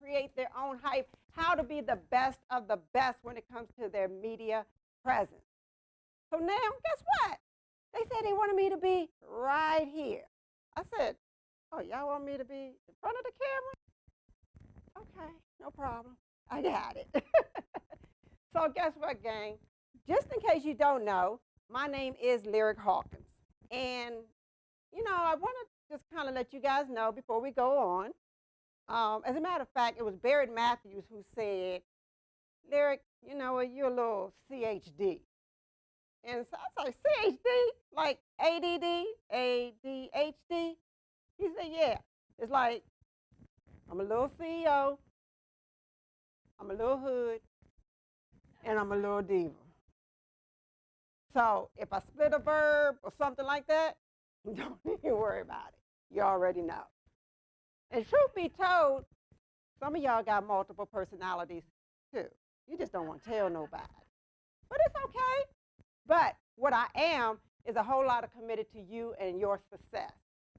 create their own hype, how to be the best of the best when it comes to their media presence. So now, guess what? They said they wanted me to be right here. I said, oh, y'all want me to be in front of the camera? Okay, no problem. I got it. So guess what, gang? Just in case you don't know, my name is Lyric Hawkins. And, you know, I want to just kind of let you guys know before we go on. As a matter of fact, it was Barrett Matthews who said, Lyric, you know, you're a little CHD. And so I was like, CHD? Like ADD, ADHD? He said, yeah. It's like, I'm a little CEO, I'm a little hood, and I'm a little diva. So if I split a verb or something like that, don't even worry about it. You already know. And truth be told, some of y'all got multiple personalities too. You just don't want to tell nobody. But it's okay. But what I am is a whole lot of committed to you and your success.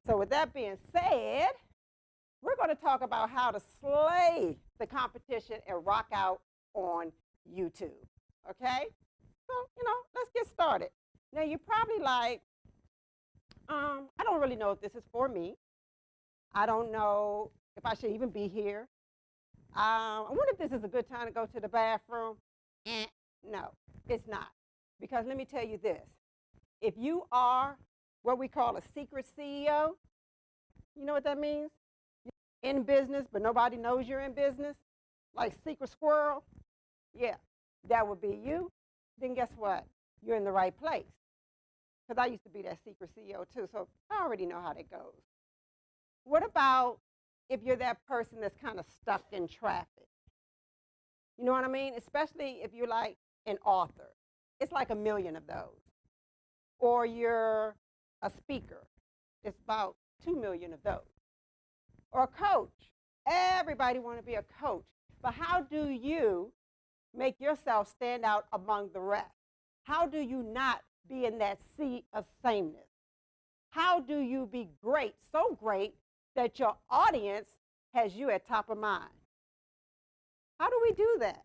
So with that being said, we're going to talk about how to slay the competition and rock out on YouTube. Okay? So, you know, let's get started. Now, you're probably like, I don't really know if this is for me. I don't know if I should even be here. I wonder if this is a good time to go to the bathroom. No, it's not. Because let me tell you this. If you are what we call a secret CEO, you know what that means? You're in business, but nobody knows you're in business. Like secret squirrel. Yeah, that would be you. Then guess what? You're in the right place. Because I used to be that secret CEO too, so I already know how that goes. What about if you're that person that's kind of stuck in traffic? You know what I mean? Especially if you're like an author. It's like a million of those. Or you're a speaker. It's about 2 million of those. Or a coach. Everybody wants to be a coach. But how do you make yourself stand out among the rest? How do you not be in that sea of sameness? How do you be great, so great that your audience has you at top of mind? How do we do that?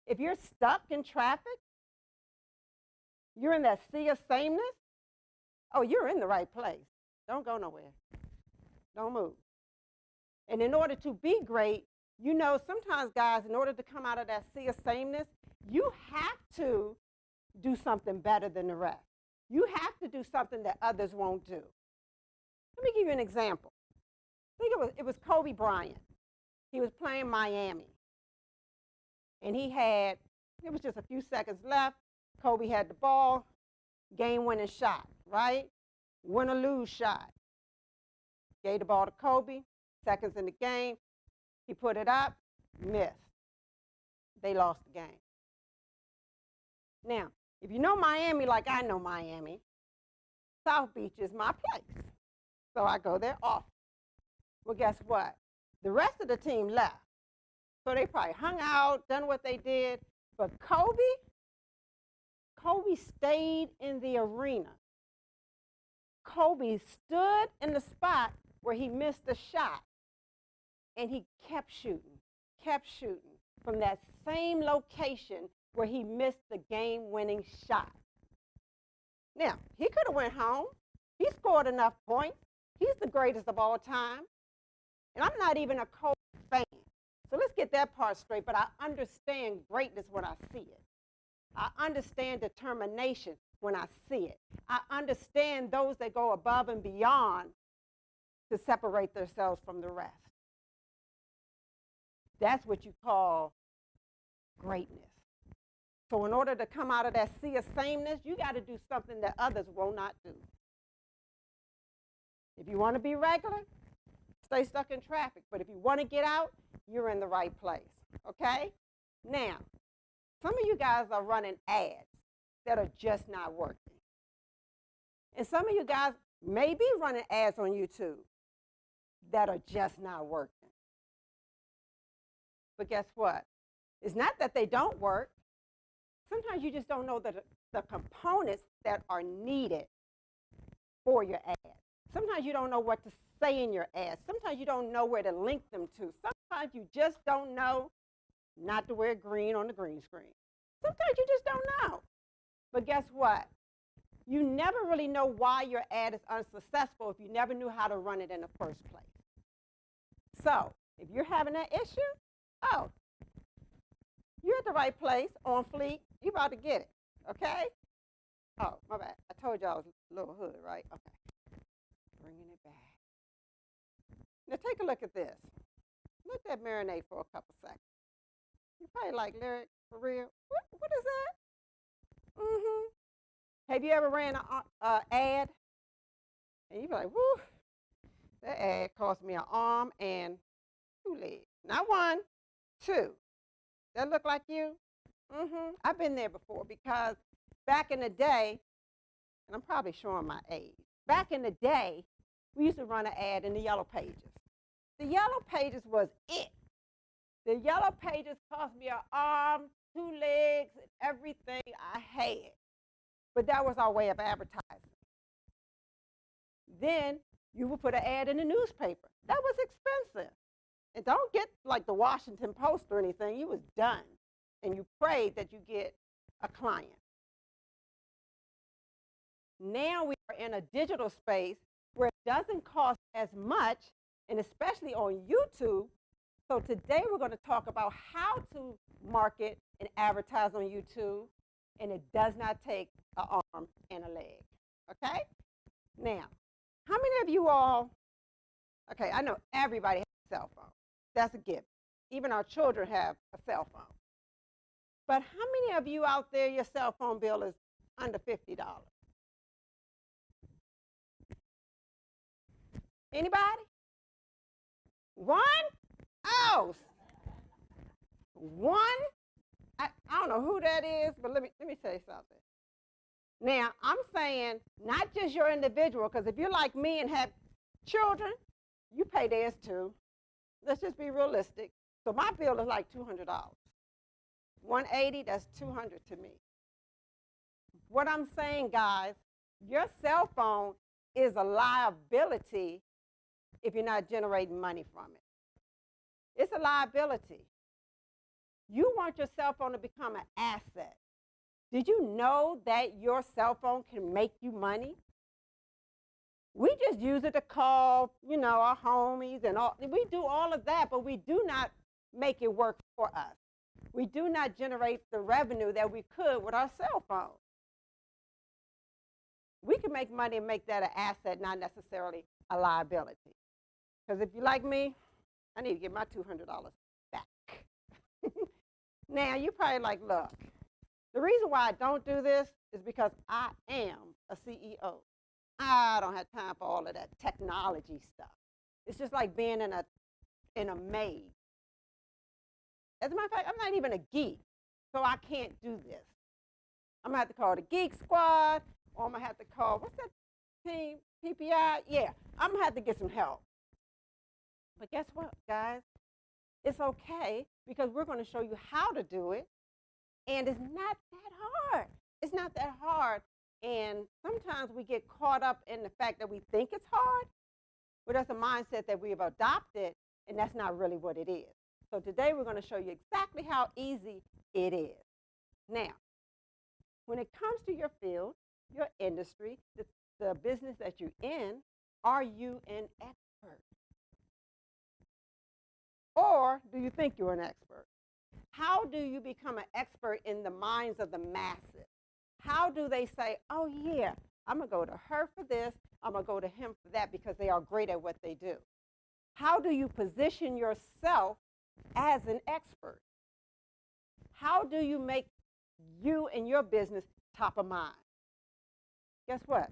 If you're stuck in traffic, you're in that sea of sameness, oh, you're in the right place. Don't go nowhere. Don't move. And in order to be great, you know, sometimes, guys, in order to come out of that sea of sameness, you have to do something better than the rest. You have to do something that others won't do. Let me give you an example. I think it was Kobe Bryant. He was playing Miami. And it was just a few seconds left. Kobe had the ball, game-winning shot, right? Win or lose shot. Gave the ball to Kobe, seconds in the game. He put it up, missed. They lost the game. Now, if you know Miami like I know Miami, South Beach is my place. So I go there often. Well, guess what? The rest of the team left. So they probably hung out, done what they did. But Kobe stayed in the arena. Kobe stood in the spot where he missed the shot. And he kept shooting from that same location where he missed the game-winning shot. Now, he could have went home. He scored enough points. He's the greatest of all time. And I'm not even a Kobe fan. So let's get that part straight, but I understand greatness when I see it. I understand determination when I see it. I understand those that go above and beyond to separate themselves from the rest. That's what you call greatness. So in order to come out of that sea of sameness, you got to do something that others will not do. If you want to be regular, stay stuck in traffic. But if you want to get out, you're in the right place, okay? Now, some of you guys are running ads that are just not working. And some of you guys may be running ads on YouTube that are just not working. But guess what? It's not that they don't work. Sometimes you just don't know the components that are needed for your ad. Sometimes you don't know what to say in your ads. Sometimes you don't know where to link them to. Sometimes you just don't know not to wear green on the green screen. Sometimes you just don't know. But guess what? You never really know why your ad is unsuccessful if you never knew how to run it in the first place. So if you're having that issue, oh, you're at the right place on Fleek. You're about to get it, okay? Oh, my bad. I told you I was a little hood, right? Okay. Bringing it back. Now take a look at this. Let that marinate for a couple seconds. You're probably like, Lyric, for real? What is that? Have you ever ran an ad? And you be like, whoo, that ad cost me an arm and 2 legs. Not 1, 2. That look like you? I've been there before because back in the day, and I'm probably showing my age, back in the day, we used to run an ad in the Yellow Pages. The Yellow Pages was it. The Yellow Pages cost me an arm, 2 legs, and everything I had. But that was our way of advertising. Then you would put an ad in the newspaper. That was expensive. And don't get like the Washington Post or anything. You was done. And you prayed that you get a client. Now we are in a digital space where it doesn't cost as much, and especially on YouTube. So today we're going to talk about how to market and advertise on YouTube, and it does not take an arm and a leg, okay? Now, how many of you all, okay, I know everybody has a cell phone. That's a given. Even our children have a cell phone. But how many of you out there, your cell phone bill is under $50? Anybody? 1? Oh, 1? I don't know who that is, but let me say something. Now, I'm saying not just your individual, because if you're like me and have children, you pay theirs too. Let's just be realistic. So my bill is like $200. $180, that's $200 to me. What I'm saying, guys, your cell phone is a liability if you're not generating money from it. It's a liability. You want your cell phone to become an asset. Did you know that your cell phone can make you money? We just use it to call, our homies and all. We do all of that, but we do not make it work for us. We do not generate the revenue that we could with our cell phone. We can make money and make that an asset, not necessarily a liability. Because if you're like me, I need to get my $200 back. Now, you're probably like, look, the reason why I don't do this is because I am a CEO. I don't have time for all of that technology stuff. It's just like being in a maze. As a matter of fact, I'm not even a geek, so I can't do this. I'm going to have to call the Geek Squad, or I'm going to have to call, what's that team, PPI? Yeah, I'm going to have to get some help. But guess what, guys? It's okay, because we're going to show you how to do it, and it's not that hard. It's not that hard, and sometimes we get caught up in the fact that we think it's hard, but that's a mindset that we have adopted, and that's not really what it is. So today we're going to show you exactly how easy it is. Now, when it comes to your field, your industry, the business that you're in, are you an expert? Or do you think you're an expert? How do you become an expert in the minds of the masses? How do they say, oh yeah, I'm going to go to her for this, I'm going to go to him for that because they are great at what they do? How do you position yourself as an expert? How do you make you and your business top of mind? Guess what?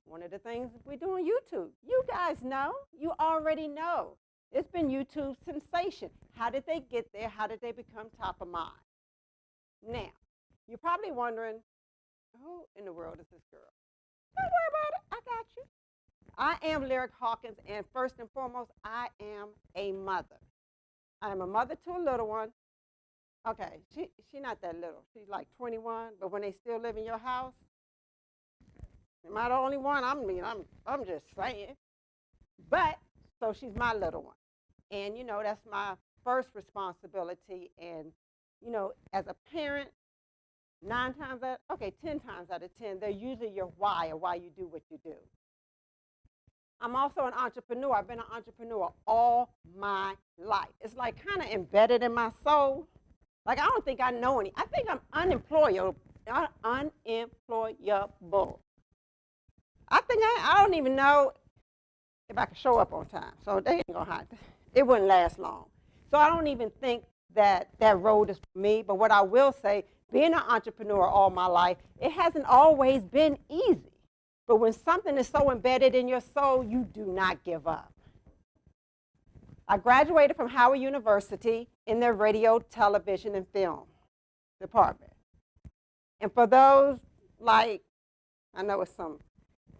One of the things we do on YouTube, you guys know, you already know. It's been YouTube's sensation. How did they get there? How did they become top of mind? Now, you're probably wondering, who in the world is this girl? Don't worry about it. I got you. I am Lyric Hawkins, and first and foremost, I am a mother. I'm a mother to a little one. Okay, she's not that little. She's like 21, but when they still live in your house, Am I the only one? I'm just saying. But, so she's my little one. And, that's my first responsibility. And, as a parent, 10 times out of 10, they're usually your why or why you do what you do. I'm also an entrepreneur. I've been an entrepreneur all my life. It's like kind of embedded in my soul. Like, I don't think I know any. I think I'm unemployable. I think I don't even know if I could show up on time. So they ain't gonna have to. It wouldn't last long. So I don't even think that road is for me. But what I will say, being an entrepreneur all my life, it hasn't always been easy. But when something is so embedded in your soul, you do not give up. I graduated from Howard University in their radio, television, and film department. And for those, I know it's some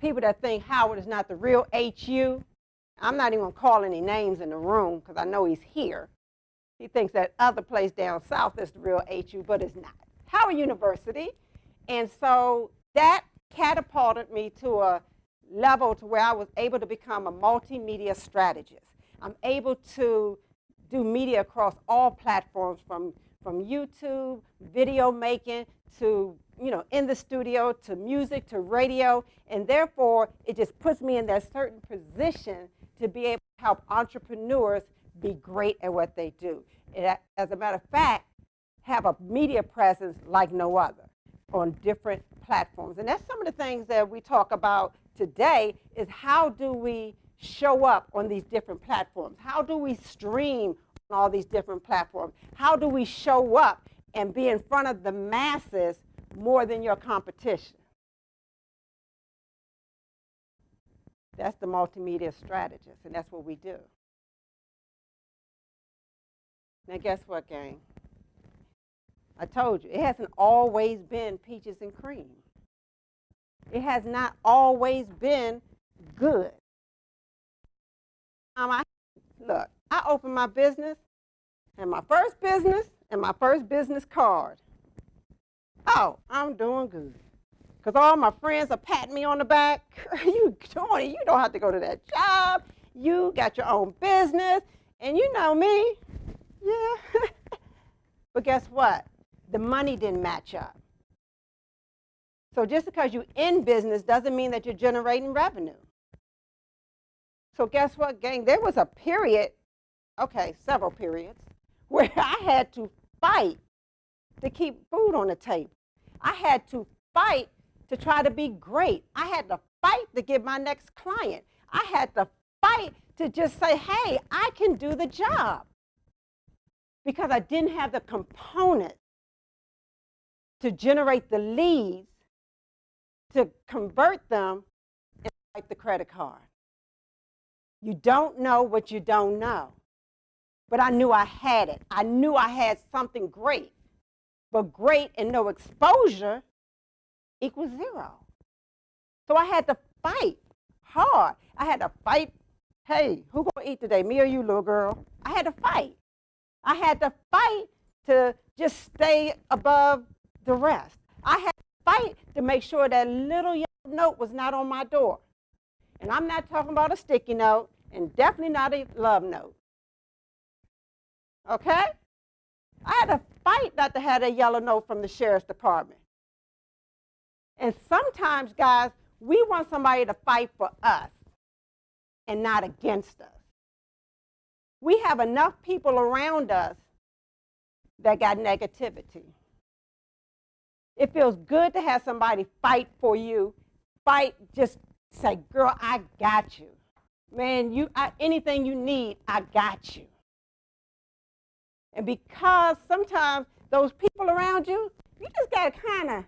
people that think Howard is not the real HU. I'm not even going to call any names in the room because I know he's here. He thinks that other place down south is the real HU, but it's not. Howard University. And so that catapulted me to a level to where I was able to become a multimedia strategist. I'm able to do media across all platforms, from YouTube, video making, to in the studio, to music, to radio, and therefore it just puts me in that certain position to be able to help entrepreneurs be great at what they do. And as a matter of fact, have a media presence like no other on different platforms. And that's some of the things that we talk about today, is how do we show up on these different platforms? How do we stream on all these different platforms? How do we show up and be in front of the masses more than your competition? That's the multimedia strategist, and that's what we do. Now guess what, gang? I told you, it hasn't always been peaches and cream. It has not always been good. Look, I opened my business, and my first business card. Oh, I'm doing good. Because all my friends are patting me on the back. You doing it. You don't have to go to that job. You got your own business. And you know me. Yeah. But guess what? The money didn't match up. So just because you're in business doesn't mean that you're generating revenue. So guess what, gang? There was a period, several periods, where I had to fight to keep food on the table. I had to fight to try to be great. I had to fight to get my next client. I had to fight to just say, hey, I can do the job. Because I didn't have the component to generate the leads, to convert them, and write the credit card. You don't know what you don't know. But I knew I had it. I knew I had something great. But great and no exposure equals zero. So I had to fight hard. I had to fight, hey, who gonna eat today, me or you, little girl? I had to fight. I had to fight to just stay above the rest. I had to fight to make sure that little yellow note was not on my door. And I'm not talking about a sticky note, and definitely not a love note. Okay? I had to fight not to have a yellow note from the sheriff's department. And sometimes, guys, we want somebody to fight for us and not against us. We have enough people around us that got negativity. It feels good to have somebody fight for you. Fight, just say, girl, I got you. Man, anything you need, I got you. And because sometimes those people around you, you just got to kind of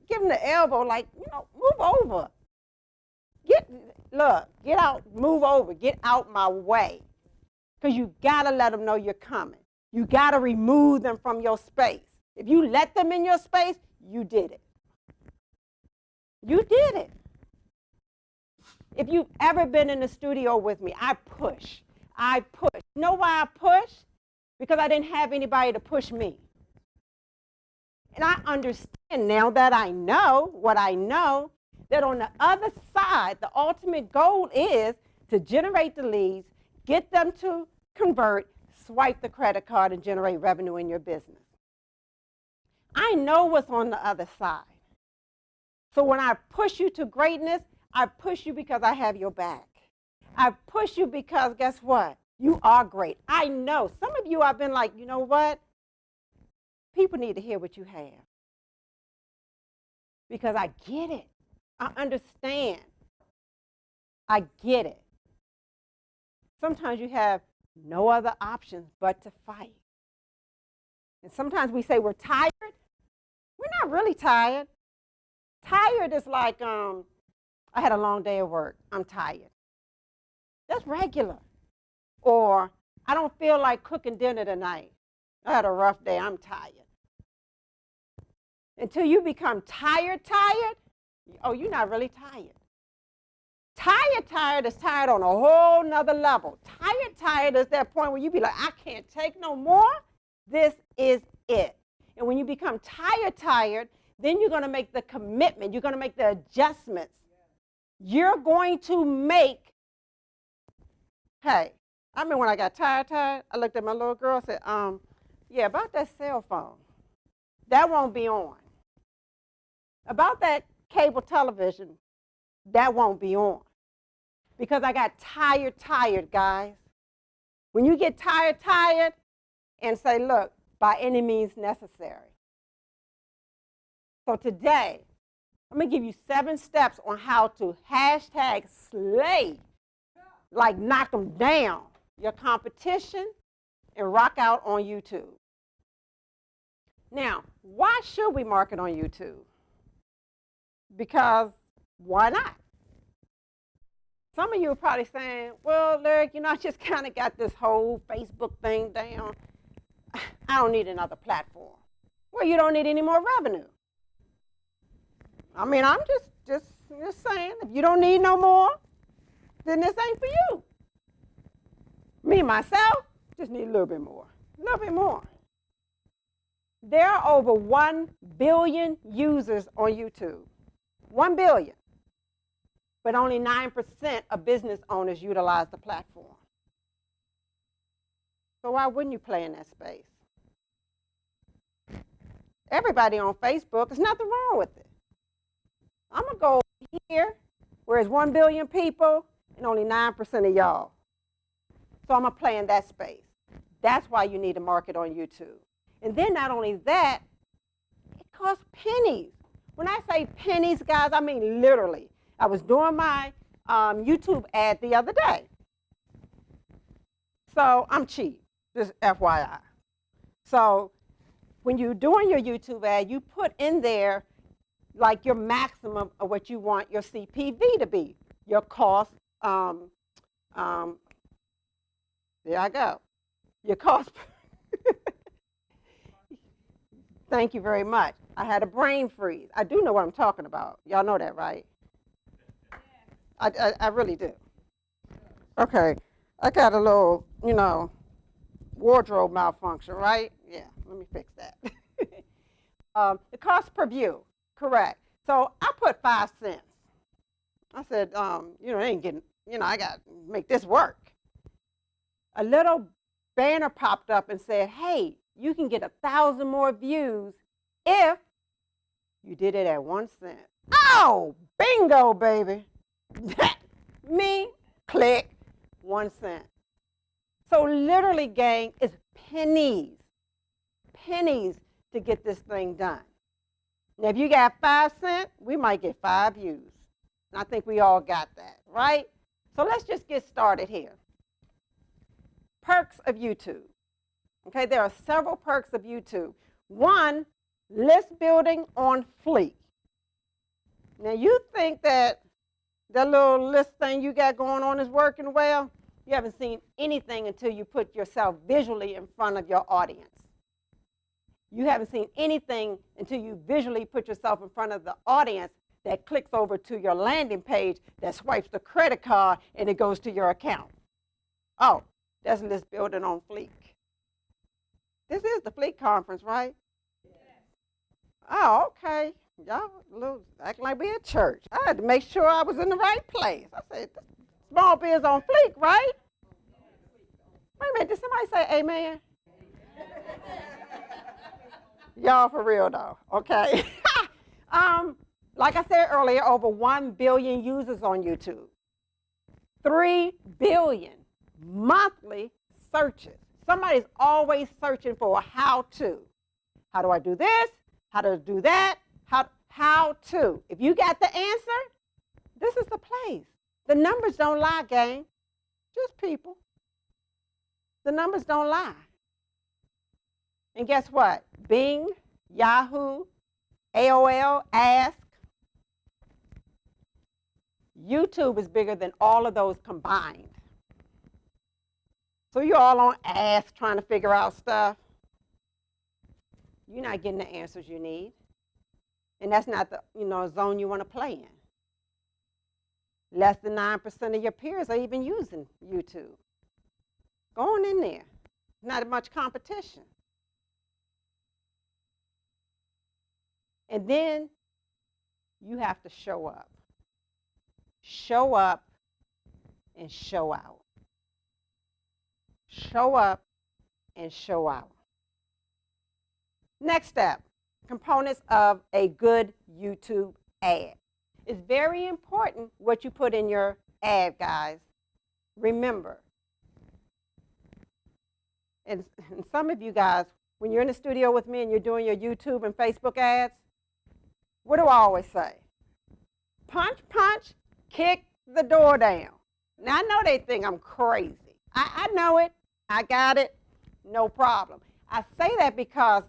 give them the elbow, like, move over. Get out, move over, get out my way. Because you got to let them know you're coming. You got to remove them from your space. If you let them in your space, you did it. You did it. If you've ever been in the studio with me, I push. You know why I push? Because I didn't have anybody to push me. And I understand now that I know what I know, that on the other side, the ultimate goal is to generate the leads, get them to convert, swipe the credit card, and generate revenue in your business. I know what's on the other side. So when I push you to greatness, I push you because I have your back. I push you because, guess what? You are great. I know. Some of you, I've been like, you know what? People need to hear what you have. Because I get it. I understand. I get it. Sometimes you have no other options but to fight. And sometimes we say we're tired. We're not really tired. Tired is like, I had a long day at work. I'm tired. That's regular. Or I don't feel like cooking dinner tonight. I had a rough day. I'm tired. Until you become tired, oh, you're not really tired. Tired is tired on a whole nother level. Tired is that point where you be like, I can't take no more. This is it. And when you become tired, then you're going to make the commitment. You're going to make the adjustments. You're going to make, hey, I mean, when I got tired, I looked at my little girl and said, yeah, about that cell phone, that won't be on. About that cable television, that won't be on. Because I got tired, guys. When you get tired, and say, look, by any means necessary. So today, I'm going to give you 7 steps on how to hashtag slay, like knock them down, your competition, and rock out on YouTube. Now, why should we market on YouTube? Because why not? Some of you are probably saying, well, Lyric, you know, I just kind of got this whole Facebook thing down. I don't need another platform. Well, you don't need any more revenue. I mean, I'm just saying, if you don't need no more, then this ain't for you. Me, myself, just need a little bit more. A little bit more. There are over 1 billion users on YouTube. 1 billion. But only 9% of business owners utilize the platform. So why wouldn't you play in that space? Everybody on Facebook, there's nothing wrong with it. I'm going to go here, where it's 1 billion people and only 9% of y'all. So I'm going to play in that space. That's why you need to market on YouTube. And then not only that, it costs pennies. When I say pennies, guys, I mean literally. I was doing my YouTube ad the other day. So I'm cheap, just FYI. So when you're doing your YouTube ad, you put in there like your maximum of what you want your CPV to be, your cost. There I go. Your cost. Thank you very much. I had a brain freeze. I do know what I'm talking about. Y'all know that, right? I really do. Okay. I got a little, you know, wardrobe malfunction, right? Yeah, let me fix that. The cost per view, correct. So I put 5 cents. I said, you know, I ain't getting, you know, I got to make this work. A little banner popped up and said, hey, you can get 1,000 more views if you did it at 1 cent. Oh, bingo, baby. Me, click, 1 cent. So literally, gang, it's pennies to get this thing done. Now, if you got 5 cents, we might get 5 views. And I think we all got that, right? So let's just get started here. Perks of YouTube. Okay, there are several perks of YouTube. 1, list building on Fleek. Now, you think that little list thing you got going on is working well? You haven't seen anything until you put yourself visually in front of your audience. You haven't seen anything until you visually put yourself in front of the audience that clicks over to your landing page, that swipes the credit card, and it goes to your account. Oh, that's list building on Fleek. This is the Fleek conference, right? Yes. Oh, okay. Y'all acting like we at church. I had to make sure I was in the right place. I said, small biz on Fleek, right? Wait a minute, did somebody say amen? Y'all for real though, okay? Like I said earlier, over 1 billion users on YouTube. 3 billion monthly searches. Somebody's always searching for a how-to. How do I do this? How to do that? How to. If you got the answer, this is the place. The numbers don't lie, gang. Just people. The numbers don't lie. And guess what? Bing, Yahoo, AOL, Ask. YouTube is bigger than all of those combined. So you're all on Ask trying to figure out stuff. You're not getting the answers you need. And that's not the zone you want to play in. Less than 9% of your peers are even using YouTube. Go on in there. Not much competition. And then you have to show up. Show up and show out. Show up and show out. Next step, components of a good YouTube ad. It's very important what you put in your ad, guys. Remember, and some of you guys, when you're in the studio with me and you're doing your YouTube and Facebook ads, what do I always say? Punch, punch, kick the door down. Now, I know they think I'm crazy. I know it. I got it. No problem. I say that because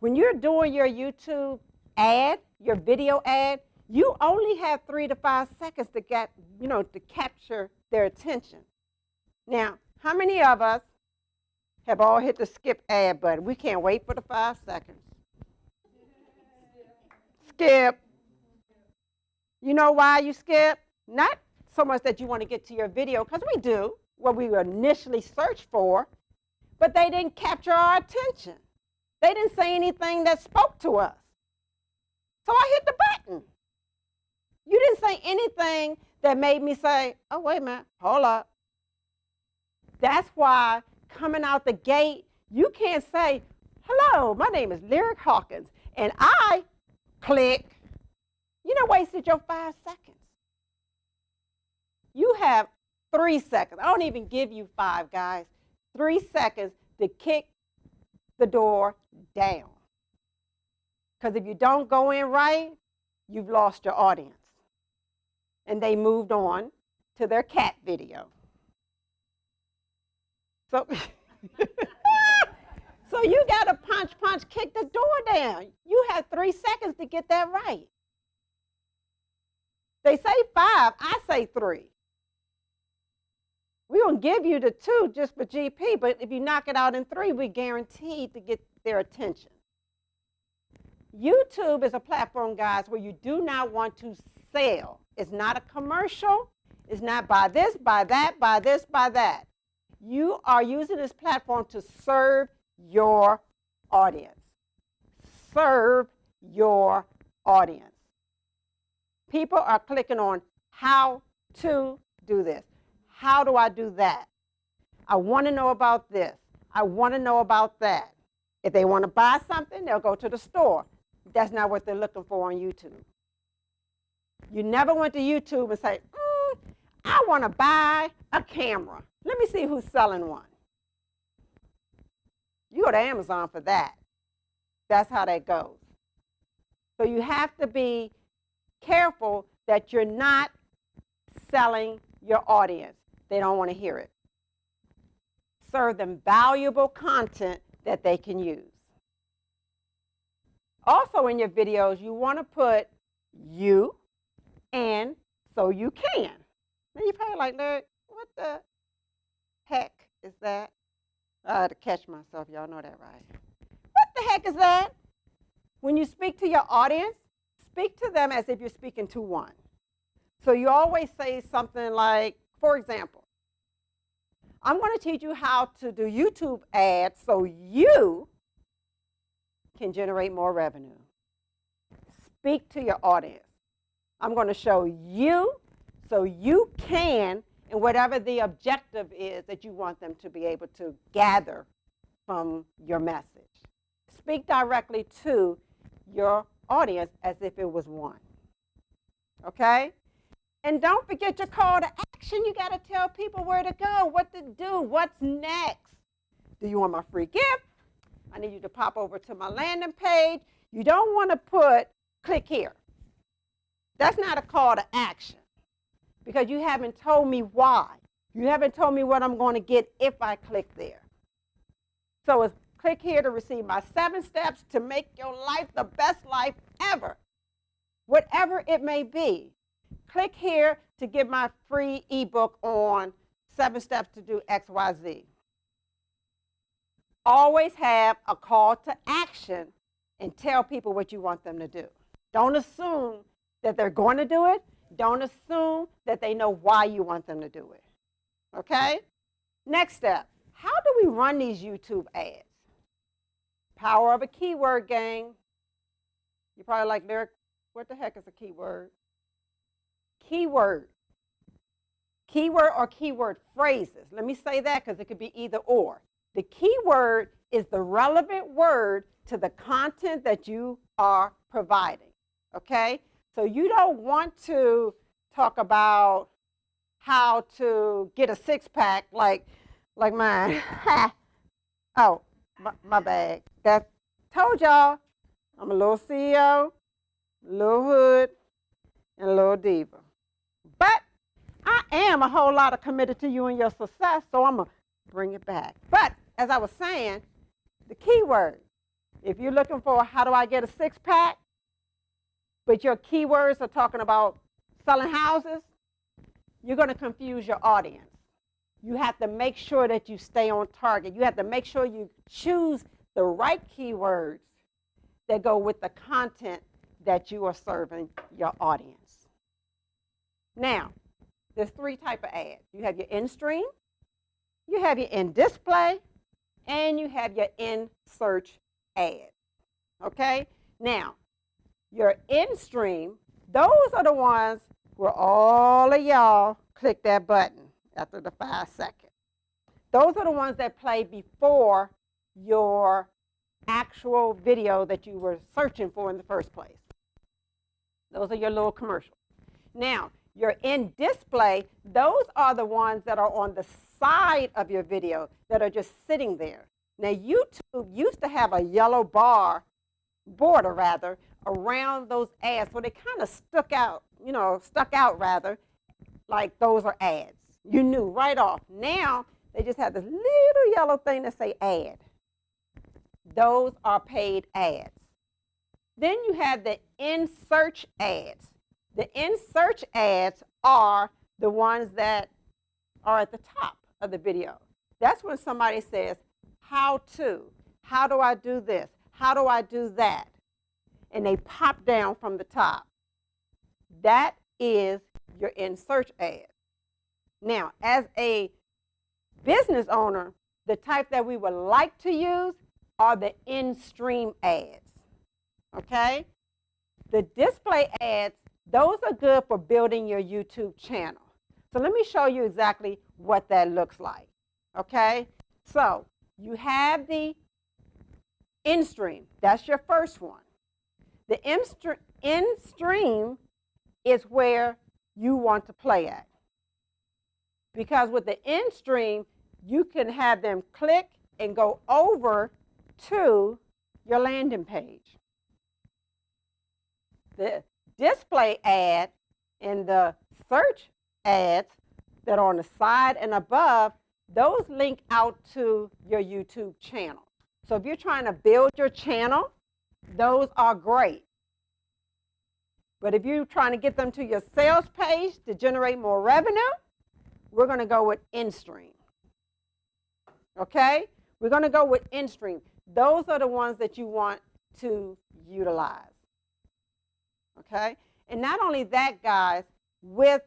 when you're doing your YouTube ad, your video ad, you only have 3 to 5 seconds to get, to capture their attention. Now, how many of us have all hit the skip ad button? We can't wait for the 5 seconds. Skip. You know why you skip? Not so much that you want to get to your video, because we do what we initially searched for, but they didn't capture our attention. They didn't say anything that spoke to us. So I hit the button. You didn't say anything that made me say, oh, wait a minute, hold up. That's why coming out the gate, you can't say, hello, my name is Lyric Hawkins, and I click. You done wasted your 5 seconds. You have 3 seconds. I don't even give you 5, guys. 3 seconds to kick the door down. Because if you don't go in right, you've lost your audience. And they moved on to their cat video. So, so you got to punch, punch, kick the door down. You have 3 seconds to get that right. They say 5, I say 3. We're going to give you the 2 just for GP, but if you knock it out in 3, we're guaranteed to get their attention. YouTube is a platform, guys, where you do not want to sell. It's not a commercial. It's not buy this, buy that, buy this, buy that. You are using this platform to serve your audience. Serve your audience. People are clicking on how to do this. How do I do that? I want to know about this. I want to know about that. If they want to buy something, they'll go to the store. That's not what they're looking for on YouTube. You never went to YouTube and say, I want to buy a camera. Let me see who's selling one. You go to Amazon for that. That's how that goes. So you have to be careful that you're not selling your audience. They don't want to hear it. Serve them valuable content that they can use. Also in your videos, you want to put you and so you can. Now you're probably like, Larry, what the heck is that? I had to catch myself. Y'all know that, right? What the heck is that? When you speak to your audience, speak to them as if you're speaking to one. So you always say something like, for example, I'm going to teach you how to do YouTube ads so you can generate more revenue. speak to your audience. I'm going to show you so you can, and whatever the objective is that you want them to be able to gather from your message. Speak directly to your audience as if it was one. Okay? And don't forget your call to action. You got to tell people where to go, what to do, what's next. Do you want my free gift? I need you to pop over to my landing page. You don't want to put click here. That's not a call to action because you haven't told me why. You haven't told me what I'm going to get if I click there. So it's click here to receive my 7 steps to make your life the best life ever, whatever it may be. Click here to get my free ebook on 7 steps to do XYZ. Always have a call to action and tell people what you want them to do. Don't assume that they're going to do it. Don't assume that they know why you want them to do it. Okay? Next step, how do we run these YouTube ads? Power of a keyword, gang. You're probably like, Lyric, what the heck is a keyword? Keyword. Keyword or keyword phrases. Let me say that because it could be either or. The keyword is the relevant word to the content that you are providing. Okay? So you don't want to talk about how to get a 6-pack like mine. Oh, my bad. That told y'all I'm a little CEO, a little hood, and a little diva. But I am a whole lot of committed to you and your success, so I'm going to bring it back. But as I was saying, the keyword, if you're looking for how do I get a 6-pack, but your keywords are talking about selling houses, you're going to confuse your audience. You have to make sure that you stay on target. You have to make sure you choose the right keywords that go with the content that you are serving your audience. Now, there's 3 types of ads. You have your in-stream, you have your in-display, and you have your in-search ad. Okay? Now, your in-stream, those are the ones where all of y'all click that button after the 5 seconds. Those are the ones that play before your actual video that you were searching for in the first place. Those are your little commercials. Now, your in-display, those are the ones that are on the side of your video that are just sitting there. Now, YouTube used to have a yellow border around those ads, so they kind of stuck out like those are ads. You knew right off. Now, they just have this little yellow thing that say ad. Those are paid ads. Then you have the in-search ads. The in-search ads are the ones that are at the top of the video. That's when somebody says, how to, how do I do this, how do I do that? And they pop down from the top. That is your in-search ad. Now, as a business owner, the type that we would like to use are the in-stream ads. Okay? The display ads, those are good for building your YouTube channel. So let me show you exactly what that looks like. Okay? So you have the in-stream. That's your first one. The in-stream is where you want to play at. Because with the in-stream, you can have them click and go over to your landing page. The display ad and the search ads that are on the side and above, those link out to your YouTube channel. So if you're trying to build your channel, those are great. But if you're trying to get them to your sales page to generate more revenue, we're going to go with in-stream. Okay? We're going to go with in-stream. Those are the ones that you want to utilize. Okay? And not only that, guys, with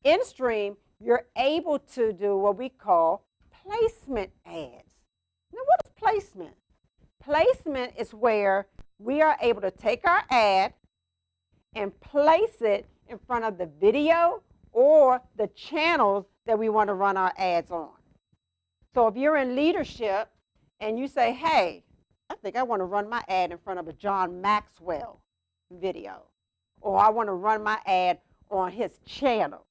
in-stream, you're able to do what we call placement ads. Now, what is placement? Placement is where we are able to take our ad and place it in front of the video or the channels that we want to run our ads on. So if you're in leadership and you say, hey, I think I want to run my ad in front of a John Maxwell video, or I want to run my ad on his channel.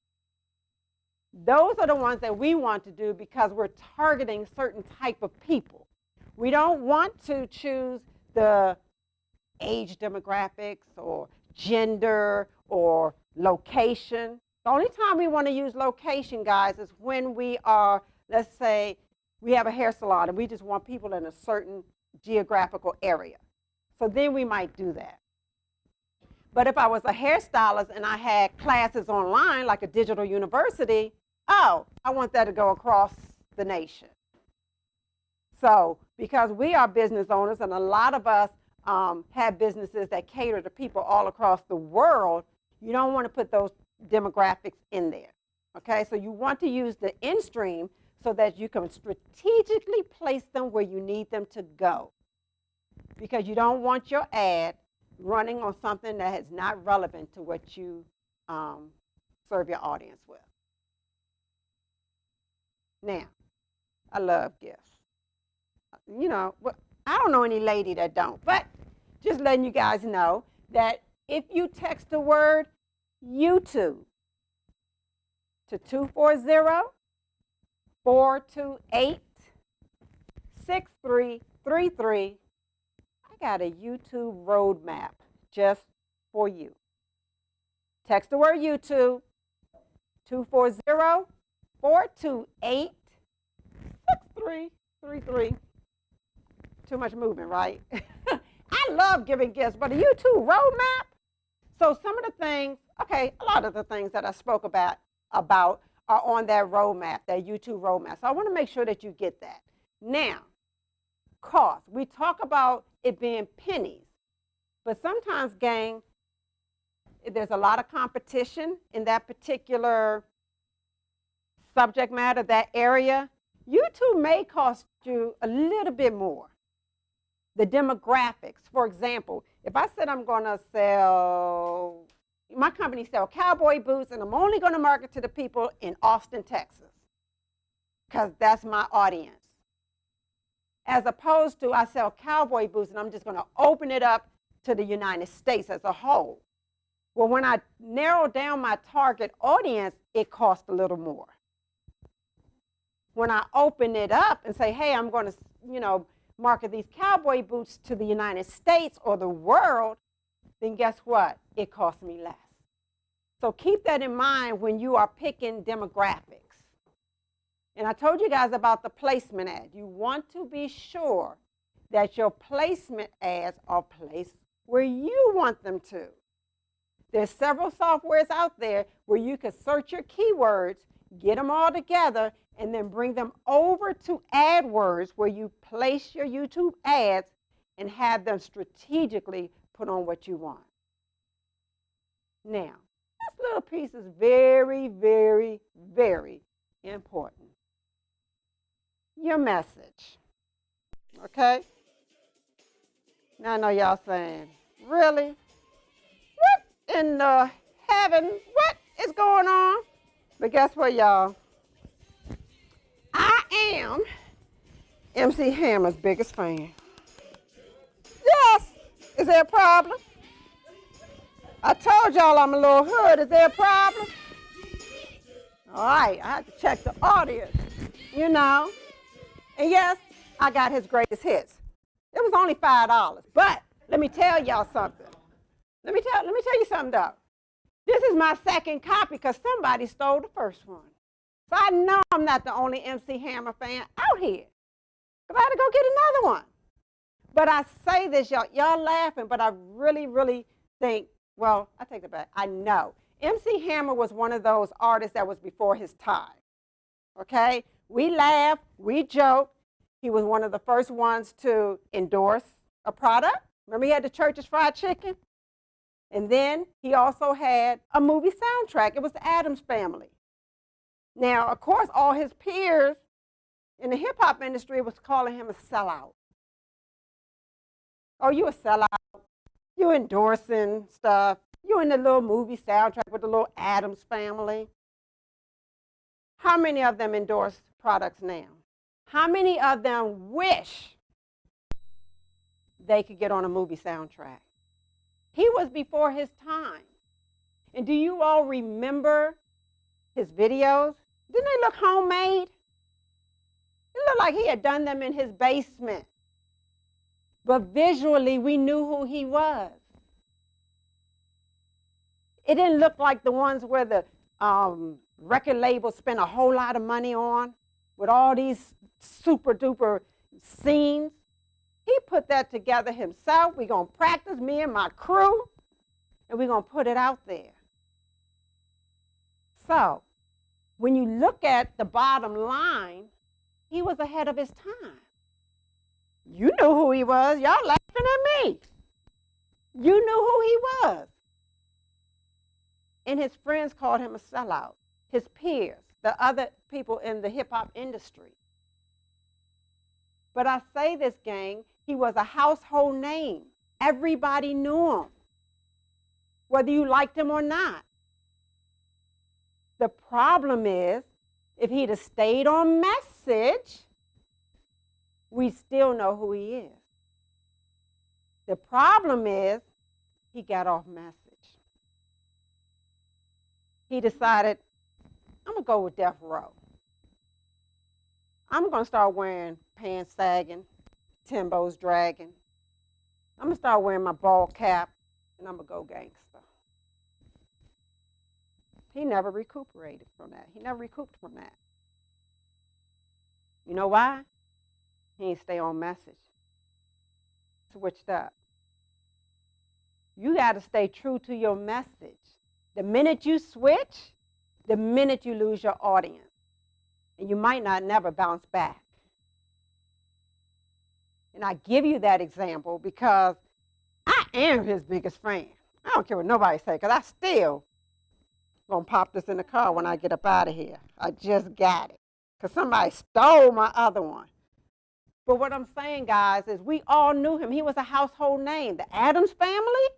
Those are the ones that we want to do because we're targeting certain type of people. We don't want to choose the age demographics or gender or location. The only time we want to use location, guys, is when we are, let's say, we have a hair salon and we just want people in a certain geographical area. So then we might do that. But if I was a hairstylist and I had classes online, like a digital university, oh, I want that to go across the nation. So because we are business owners and a lot of us have businesses that cater to people all across the world, you don't want to put those demographics in there. Okay, so you want to use the in-stream so that you can strategically place them where you need them to go. Because you don't want your ad running on something that is not relevant to what you serve your audience with. Now, I love gifts. You know, I don't know any lady that don't, but just letting you guys know that if you text the word YouTube to 240-428-6333, I got a YouTube roadmap just for you. Text the word YouTube, 240-428-6333. Too much movement, right? I love giving gifts, but a YouTube roadmap? So some of the things, okay, a lot of the things that I spoke about are on that roadmap, that YouTube roadmap. So I want to make sure that you get that. Now, cost. We talk about it being pennies, but sometimes, gang, there's a lot of competition in that particular subject matter, that area. YouTube may cost you a little bit more. The demographics, for example, if I said I'm going to sell, my company sells cowboy boots, and I'm only going to market to the people in Austin, Texas, because that's my audience. As opposed to I sell cowboy boots, and I'm just going to open it up to the United States as a whole. Well, when I narrow down my target audience, it costs a little more. When I open it up and say, hey, I'm going to, market these cowboy boots to the United States or the world, then guess what? It costs me less. So keep that in mind when you are picking demographics. And I told you guys about the placement ad. You want to be sure that your placement ads are placed where you want them to. There's several softwares out there where you can search your keywords, get them all together, and then bring them over to AdWords where you place your YouTube ads and have them strategically put on what you want. Now, this little piece is very, very, very important. Your message. Okay? Now I know y'all saying, really? What in the heaven? What is going on? But guess what, y'all? I am MC Hammer's biggest fan. Yes. Is there a problem? I told y'all I'm a little hood. Is there a problem? All right. I had to check the audience, And yes, I got his greatest hits. It was only $5. But let me tell y'all something. Let me tell you something, though. This is my second copy because somebody stole the first one. So I know I'm not the only MC Hammer fan out here. Because I had to go get another one. But I say this, y'all laughing, but I really, really think, well, I take it back. I know. MC Hammer was one of those artists that was before his time. Okay? We laugh, we joke. He was one of the first ones to endorse a product. Remember he had the Church's Fried Chicken? And then he also had a movie soundtrack. It was the Addams Family. Now, of course, all his peers in the hip-hop industry was calling him a sellout. Oh, you a sellout. You endorsing stuff. You in the little movie soundtrack with the little Addams family. How many of them endorse products now? How many of them wish they could get on a movie soundtrack? He was before his time. And do you all remember his videos? Didn't they look homemade? It looked like he had done them in his basement. But visually, we knew who he was. It didn't look like the ones where the record labels spent a whole lot of money on with all these super duper scenes. He put that together himself. We're going to practice, me and my crew, and we're going to put it out there. So when you look at the bottom line, he was ahead of his time. You knew who he was. Y'all laughing at me. You knew who he was. And his friends called him a sellout. His peers, the other people in the hip-hop industry. But I say this, gang, he was a household name. Everybody knew him, whether you liked him or not. The problem is, if he'd have stayed on message, we still know who he is. The problem is, he got off message. He decided, I'm going to go with death row. I'm going to start wearing pants sagging, Timbos dragging. I'm going to start wearing my ball cap, and I'm going to go gangster. He never recuperated from that. He never recouped from that. You know why? He didn't stay on message. Switched up. You got to stay true to your message. The minute you switch, the minute you lose your audience. And you might not never bounce back. And I give you that example because I am his biggest fan. I don't care what nobody say, because I still going to pop this in the car when I get up out of here. I just got it because somebody stole my other one. But what I'm saying, guys, is we all knew him. He was a household name. The Addams family,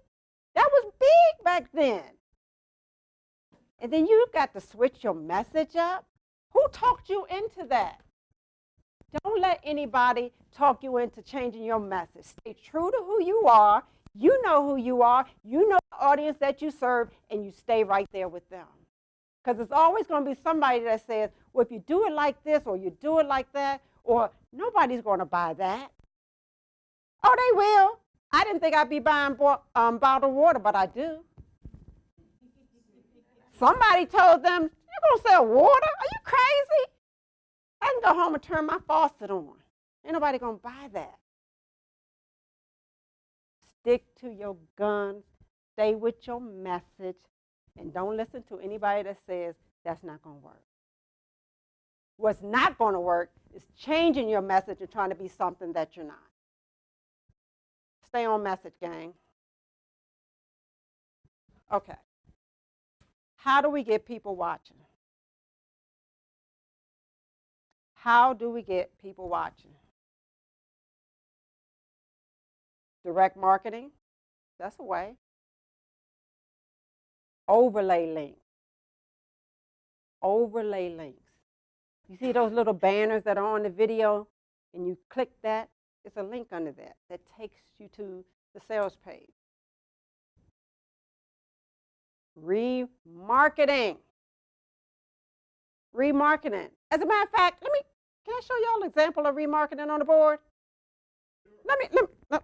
that was big back then. And then you got to switch your message up. Who talked you into that? Don't let anybody talk you into changing your message. Stay true to who you are. You know who you are. You know the audience that you serve, and you stay right there with them. Because there's always going to be somebody that says, well, if you do it like this or you do it like that, or nobody's going to buy that. Oh, they will. I didn't think I'd be buying bottled water, but I do. Somebody told them, you're going to sell water? Are you crazy? I can go home and turn my faucet on. Ain't nobody going to buy that. Stick to your guns. Stay with your message. And don't listen to anybody that says that's not going to work. What's not going to work is changing your message and trying to be something that you're not. Stay on message, gang. Okay. How do we get people watching? How do we get people watching? Direct marketing, that's a way. Overlay links. Overlay links. You see those little banners that are on the video, and you click that? It's a link under that that takes you to the sales page. Remarketing. Remarketing. As a matter of fact, can I show y'all an example of remarketing on the board? Let me hold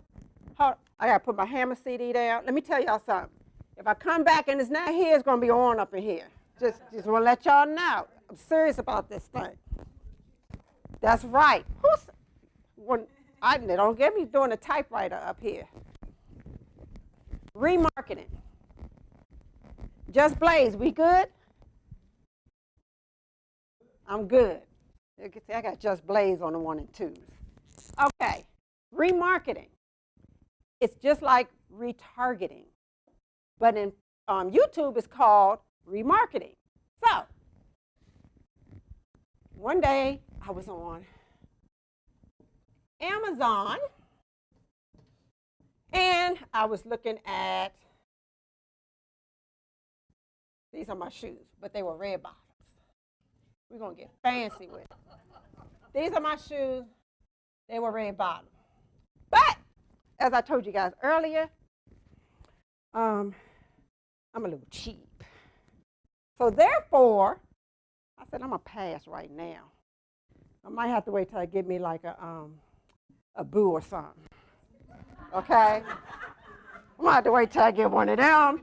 on. I gotta put my hammer CD down. Let me tell y'all something. If I come back and it's not here, it's gonna be on up in here. Just wanna let y'all know. I'm serious about this thing. That's right. They don't get me doing a typewriter up here. Remarketing. Just Blaze, we good? I'm good. You can see I got Just Blaze on the 1 and 2s. Okay, remarketing. It's just like retargeting, but in YouTube it's called remarketing. So, one day I was on Amazon and I was looking at These are my shoes, but they were red bottoms. We're going to get fancy with it. These are my shoes. They were red bottoms. But, as I told you guys earlier, I'm a little cheap. So, therefore, I said, I'm going to pass right now. I might have to wait till I get me like a boo or something. Okay? I'm going to have to wait till I get one of them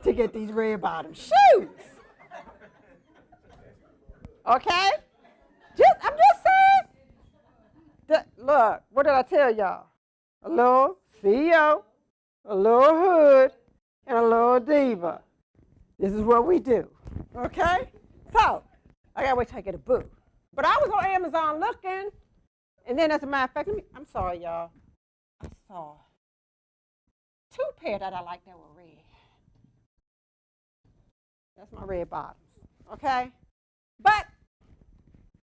to get these red bottom shoes. Okay? I'm just saying. Look, what did I tell y'all? A little CEO, a little hood, and a little diva. This is what we do. Okay? So, I got to wait till I get a boo. But I was on Amazon looking, and then as a matter of fact, I'm sorry, y'all. I saw 2 pairs that I liked that were red. That's my red bottoms, okay? But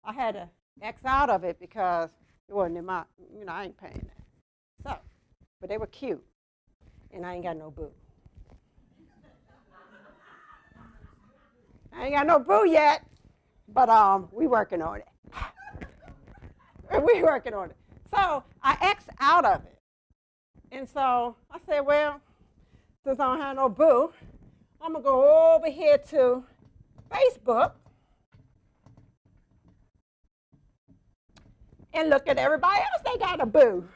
I had to X out of it because it wasn't in my, I ain't paying that. So, but they were cute, and I ain't got no boo. I ain't got no boo yet, but we working on it. We working on it. So I X out of it. And so I said, well, since I don't have no boo, I'm going to go over here to Facebook and look at everybody else they got a boo.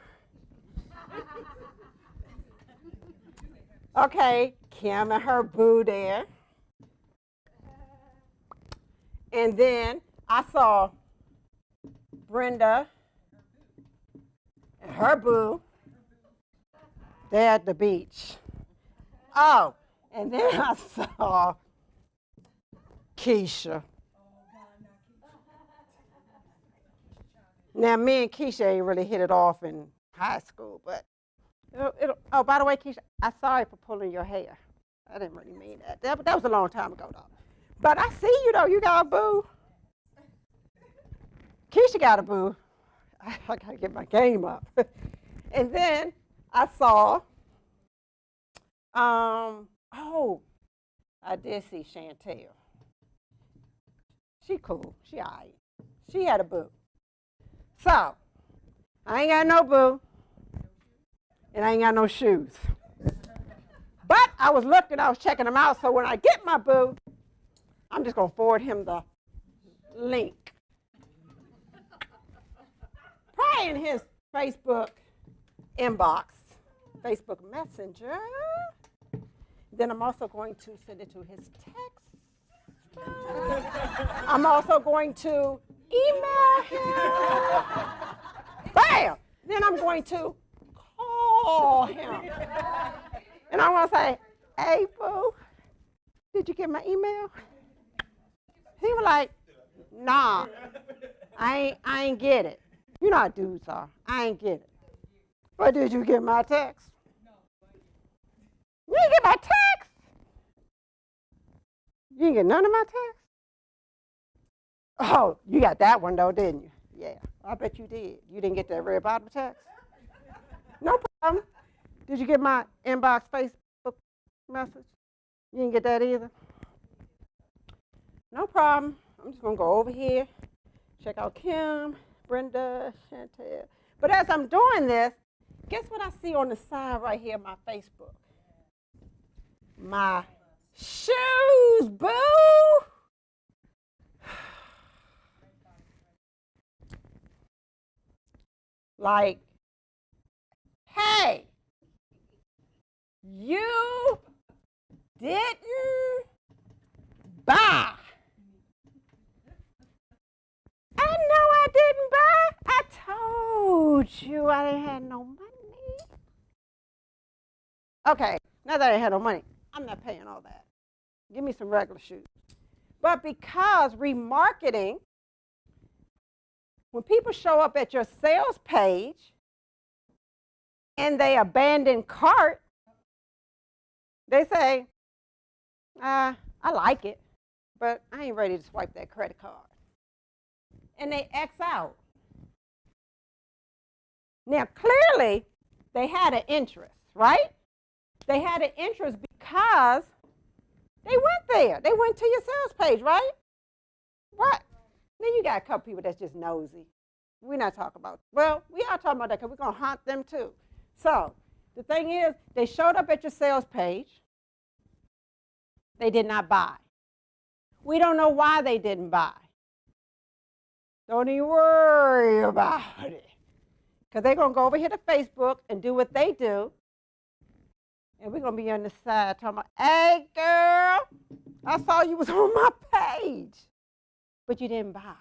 Okay, Kim and her boo there. And then I saw Brenda and her boo. They're at the beach. Oh, and then I saw Keisha. Now, me and Keisha ain't really hit it off in high school, but oh, by the way, Keisha, I'm sorry for pulling your hair. I didn't really mean that. That was a long time ago, though. But I see you, though. You got a boo. Keisha got a boo. I got to get my game up. And then I saw, I did see Chantel. She cool. She all right. She had a boo. So, I ain't got no boo, and I ain't got no shoes. But I was looking, I was checking them out, so when I get my boo, I'm just going to forward him the link. Probably in his Facebook inbox, Facebook Messenger. Then I'm also going to send it to his text. I'm also going to email him. Bam! Then I'm going to call him. And I'm going to say, hey, boo, did you get my email? He was like, nah, I ain't get it. You know how dudes are. I ain't get it. But did you get my text? You didn't get my text? You didn't get none of my text? Oh, you got that one, though, didn't you? Yeah, I bet you did. You didn't get that red bottom text? No problem. Did you get my inbox Facebook message? You didn't get that either? No problem. I'm just going to go over here, check out Kim, Brenda, Chantel. But as I'm doing this, guess what I see on the side right here, my Facebook? My shoes, boo! Like, hey, you didn't buy. I know I didn't buy. I told you I didn't have no money. Okay, now that I had no money, I'm not paying all that. Give me some regular shoes. But because remarketing, when people show up at your sales page and they abandon cart, they say, I like it, but I ain't ready to swipe that credit card. And they X out. Now, clearly, they had an interest, right? They had an interest because They went there. They went to your sales page, right? What? Then you got a couple people that's just nosy. We're not talking about, well, we are talking about that because we're going to hunt them too. So the thing is, they showed up at your sales page. They did not buy. We don't know why they didn't buy. Don't even worry about it. Because they're going to go over here to Facebook and do what they do. And we're going to be on the side talking about, hey, girl, I saw you was on my page, but you didn't buy.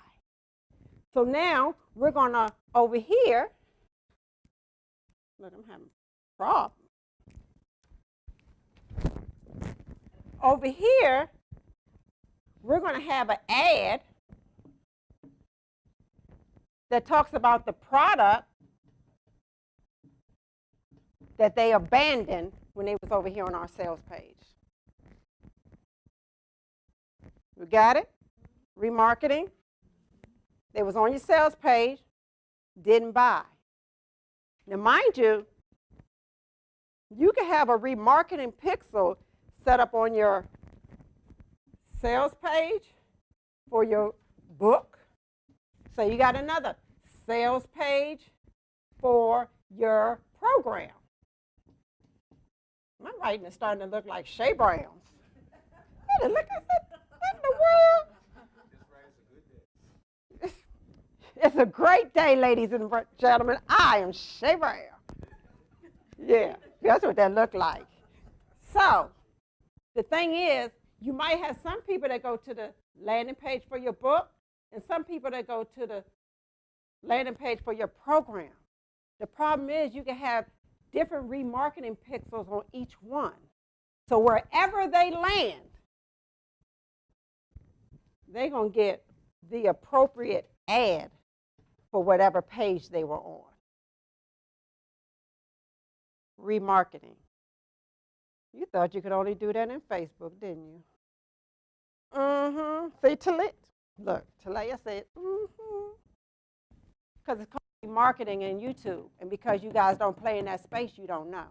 So now we're going to, over here, look, I'm having a problem. Over here, we're going to have an ad that talks about the product that they abandoned when they was over here on our sales page. You got it? Remarketing. They was on your sales page, didn't buy. Now, mind you, you can have a remarketing pixel set up on your sales page for your book. So you got another sales page for your program. My writing is starting to look like Shea Brown's. Look at that. What in the world? It's a great day, ladies and gentlemen. I am Shea Brown. Yeah, that's what that looked like. So the thing is, you might have some people that go to the landing page for your book and some people that go to the landing page for your program. The problem is you can have different remarketing pixels on each one. So wherever they land, they're going to get the appropriate ad for whatever page they were on. Remarketing. You thought you could only do that in Facebook, didn't you? See, Talia? Look, Talia said, Because it's called remarketing in YouTube. And because you guys don't play in that space, you don't know.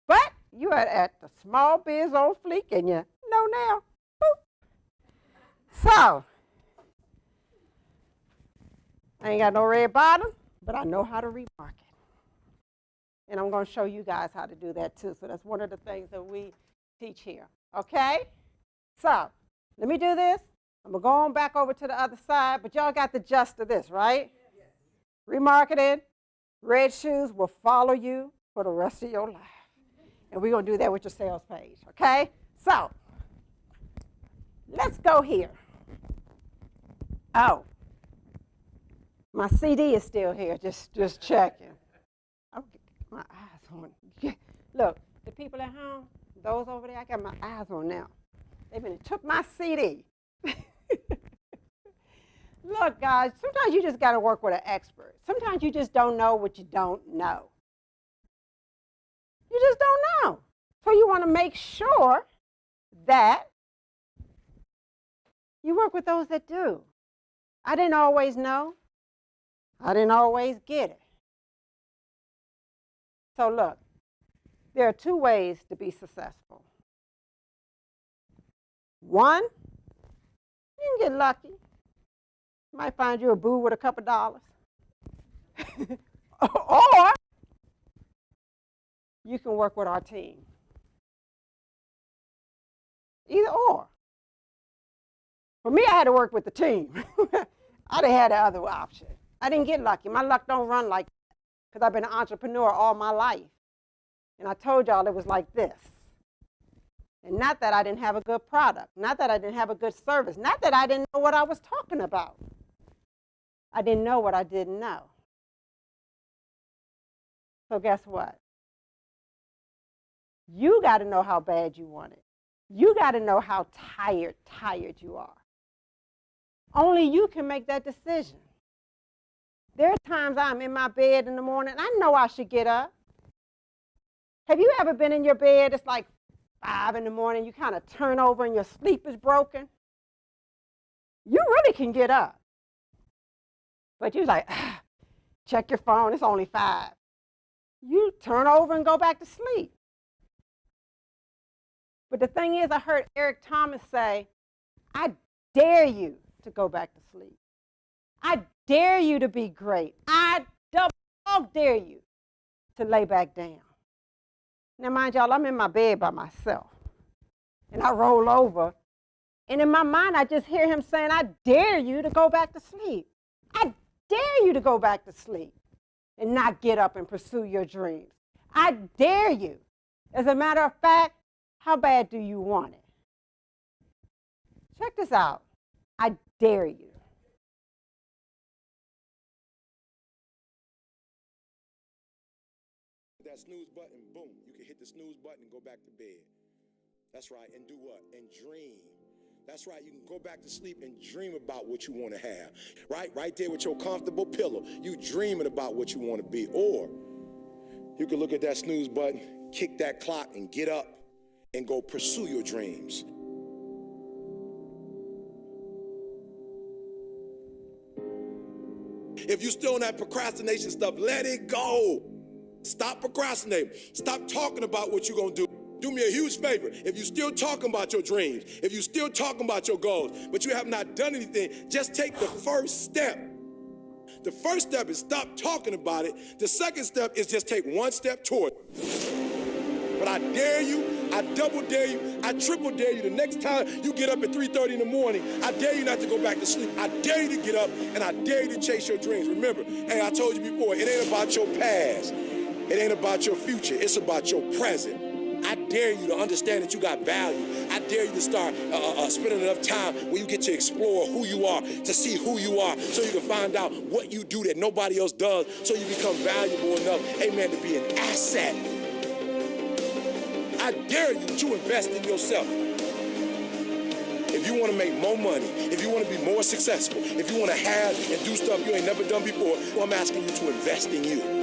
But you are at the small biz on Fleek and you know now. Boop. So, I ain't got no red bottom, but I know how to remarket. And I'm going to show you guys how to do that too. So that's one of the things that we teach here. Okay? So, let me do this. I'm going to go on back over to the other side, but y'all got the gist of this, right? Yes. Remarketing, red shoes will follow you for the rest of your life. And we're going to do that with your sales page, okay? So, let's go here. Oh, my CD is still here, just checking. I'll get my eyes on. Look, the people at home, those over there, I got my eyes on now. They've been took my CD. Look, guys, sometimes you just got to work with an expert. Sometimes you just don't know what you don't know. You just don't know. So you want to make sure that you work with those that do. I didn't always know. I didn't always get it. So look, there are two ways to be successful. One, you can get lucky. You might find you a boo with a couple dollars. Or you can work with our team. Either or. For me, I had to work with the team. I didn't have the other option. I didn't get lucky. My luck don't run like that because I've been an entrepreneur all my life. And I told y'all it was like this. And not that I didn't have a good product. Not that I didn't have a good service. Not that I didn't know what I was talking about. I didn't know what I didn't know. So guess what? You got to know how bad you want it. You got to know how tired you are. Only you can make that decision. There are times I'm in my bed in the morning, I know I should get up. Have you ever been in your bed, it's like 5 in the morning, you kind of turn over and your sleep is broken? You really can get up. But you're like, check your phone, it's only 5. You turn over and go back to sleep. But the thing is, I heard Eric Thomas say, I dare you to go back to sleep. I dare you to be great. I double dare you to lay back down. Now, mind y'all, I'm in my bed by myself. And I roll over. And in my mind, I just hear him saying, I dare you to go back to sleep. I dare you to go back to sleep and not get up and pursue your dreams. I dare you. As a matter of fact, how bad do you want it? Check this out. I dare you. That snooze button, boom, you can hit the snooze button and go back to bed. That's right, and do what? And dream. That's right, you can go back to sleep and dream about what you want to have. Right there with your comfortable pillow, you dreaming about what you want to be. Or you can look at that snooze button, kick that clock, and get up and go pursue your dreams. If you're still on that procrastination stuff, let it go. Stop procrastinating. Stop talking about what you're going to do. Do me a huge favor. If you're still talking about your dreams, if you're still talking about your goals, but you have not done anything, just take the first step. The first step is stop talking about it. The second step is just take one step toward it. But I dare you, I double dare you, I triple dare you. The next time you get up at 3:30 in the morning, I dare you not to go back to sleep. I dare you to get up, and I dare you to chase your dreams. Remember, hey, I told you before, it ain't about your past. It ain't about your future. It's about your present. I dare you to understand that you got value. I dare you to start spending enough time when you get to explore who you are, to see who you are, so you can find out what you do that nobody else does, so you become valuable enough, amen, to be an asset. I dare you to invest in yourself. If you want to make more money, if you want to be more successful, if you want to have and do stuff you ain't never done before, well, I'm asking you to invest in you.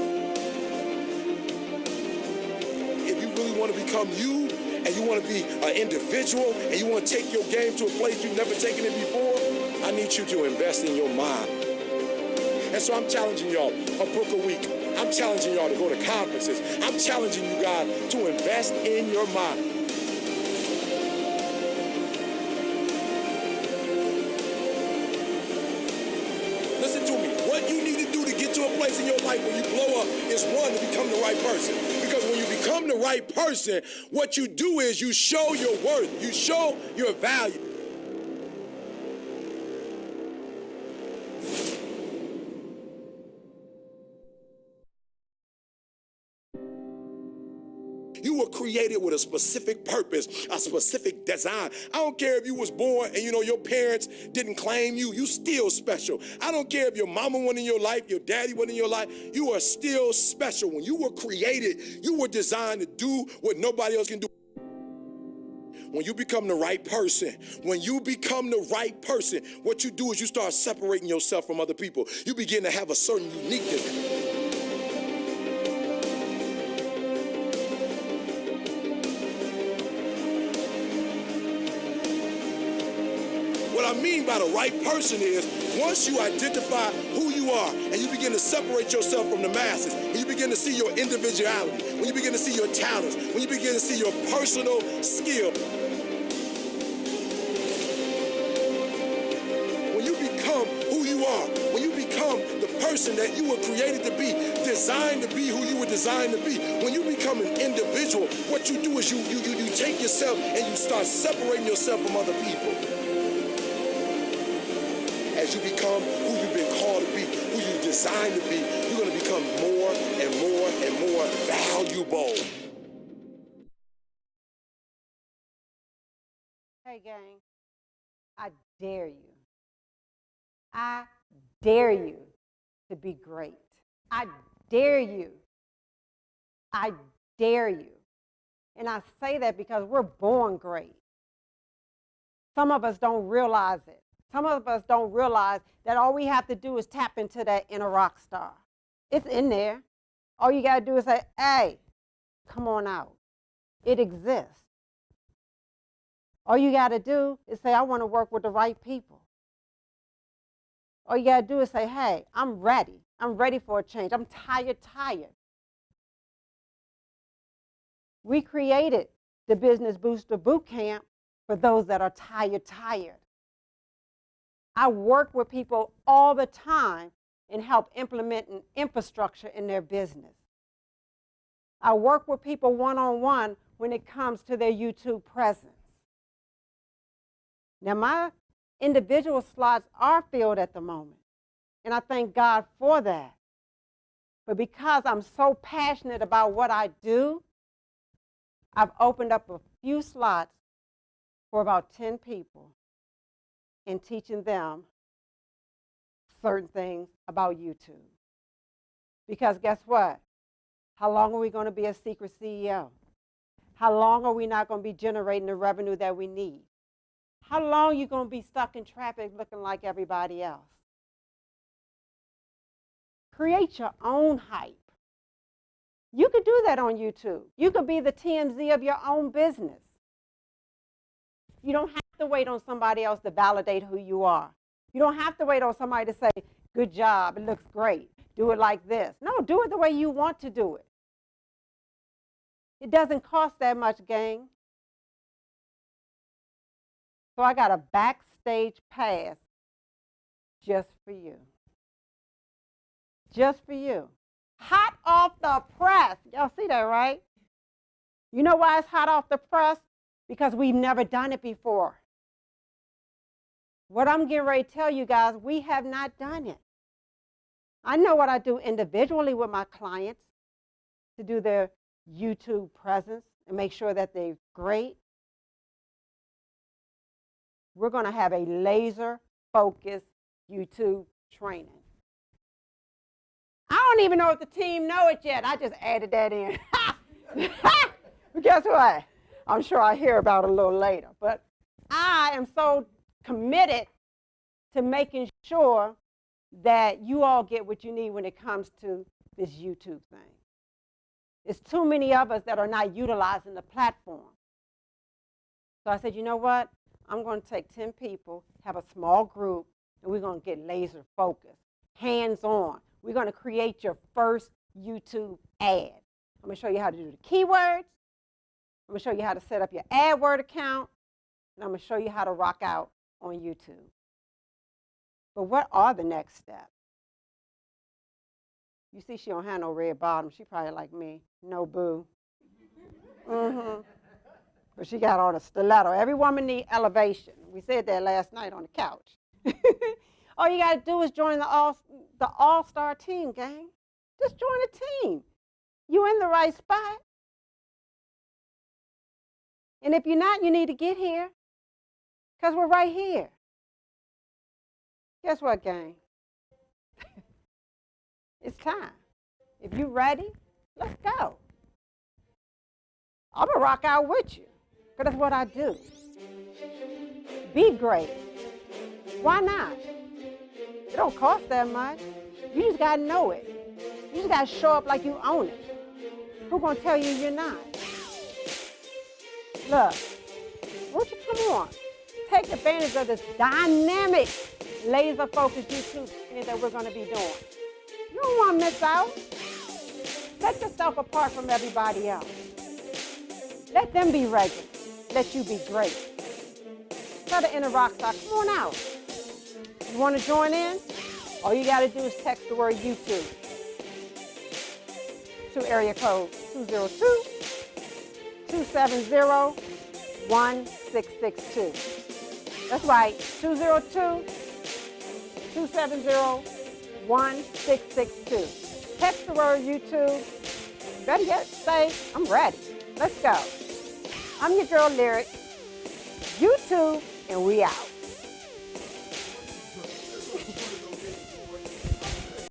Want to become you, and you want to be an individual, and you want to take your game to a place you've never taken it before, I need you to invest in your mind. And so I'm challenging y'all a book a week. I'm challenging y'all to go to conferences. I'm challenging you guys to invest in your mind. Listen to me. What you need to do to get to a place in your life where you blow up is, one, to become the right person. Because when you become the right person, what you do is you show your worth. You show your value. You were created with a specific purpose, a specific design. I don't care if you was born and your parents didn't claim you. You still special. I don't care if your mama wasn't in your life, your daddy wasn't in your life. You are still special. When you were created, you were designed to do what nobody else can do. When you become the right person, what you do is you start separating yourself from other people. You begin to have a certain uniqueness. What I mean by the right person is, once you identify who you are and you begin to separate yourself from the masses, and you begin to see your individuality, when you begin to see your talents, when you begin to see your personal skill, when you become who you are, when you become the person that you were created to be, designed to be who you were designed to be, when you become an individual, what you do is you take yourself and you start separating yourself from other people. As you become who you've been called to be, who you're designed to be, you're going to become more and more and more valuable. Hey, gang, I dare you. I dare you to be great. I dare you. I dare you. And I say that because we're born great. Some of us don't realize it. Some of us don't realize that all we have to do is tap into that inner rock star. It's in there. All you got to do is say, hey, come on out. It exists. All you got to do is say, I want to work with the right people. All you got to do is say, hey, I'm ready. I'm ready for a change. I'm tired. We created the Business Booster Boot Camp for those that are tired. I work with people all the time and help implement an infrastructure in their business. I work with people one-on-one when it comes to their YouTube presence. Now, my individual slots are filled at the moment, and I thank God for that. But because I'm so passionate about what I do, I've opened up a few slots for about 10 people and teaching them certain things about YouTube. Because guess what? How long are we going to be a secret CEO? How long are we not going to be generating the revenue that we need? How long are you going to be stuck in traffic looking like everybody else? Create your own hype. You could do that on YouTube. You could be the TMZ of your own business. You don't have to wait on somebody else to validate who you are. You don't have to wait on somebody to say, good job, it looks great, do it like this. No, do it the way you want to do it. It doesn't cost that much, gang. So I got a backstage pass just for you. Just for you. Hot off the press. Y'all see that, right? You know why it's hot off the press? Because we've never done it before. What I'm getting ready to tell you guys, we have not done it. I know what I do individually with my clients to do their YouTube presence and make sure that they're great. We're going to have a laser-focused YouTube training. I don't even know if the team know it yet. I just added that in. But guess what? I'm sure I'll hear about it a little later. But I am so committed to making sure that you all get what you need when it comes to this YouTube thing. It's too many of us that are not utilizing the platform. So I said, you know what? I'm going to take 10 people, have a small group, and we're going to get laser focused, hands-on. We're going to create your first YouTube ad. I'm going to show you how to do the keywords. I'm going to show you how to set up your AdWord account. And I'm going to show you how to rock out on YouTube. But what are the next steps? You see she don't have no red bottom. She probably like me. No boo. But she got on a stiletto. Every woman needs elevation. We said that last night on the couch. All you got to do is join the all-star team, gang. Just join the team. You're in the right spot. And if you're not, you need to get here because we're right here. Guess what, gang? It's time. If you're ready, let's go. I'm going to rock out with you because that's what I do. Be great. Why not? It don't cost that much. You just got to know it. You just got to show up like you own it. Who's going to tell you you're not? Look, won't you come on? Take advantage of this dynamic, laser-focused YouTube thing that we're going to be doing. You don't want to miss out. Set yourself apart from everybody else. Let them be regular. Let you be great. Tell the inner rock star, come on out. You want to join in? All you got to do is text the word YouTube to area code 202-270-1662. That's right, 202-270-1662. Text the word YouTube. Better yet, say, I'm ready. Let's go. I'm your girl, Lyric. YouTube, and we out.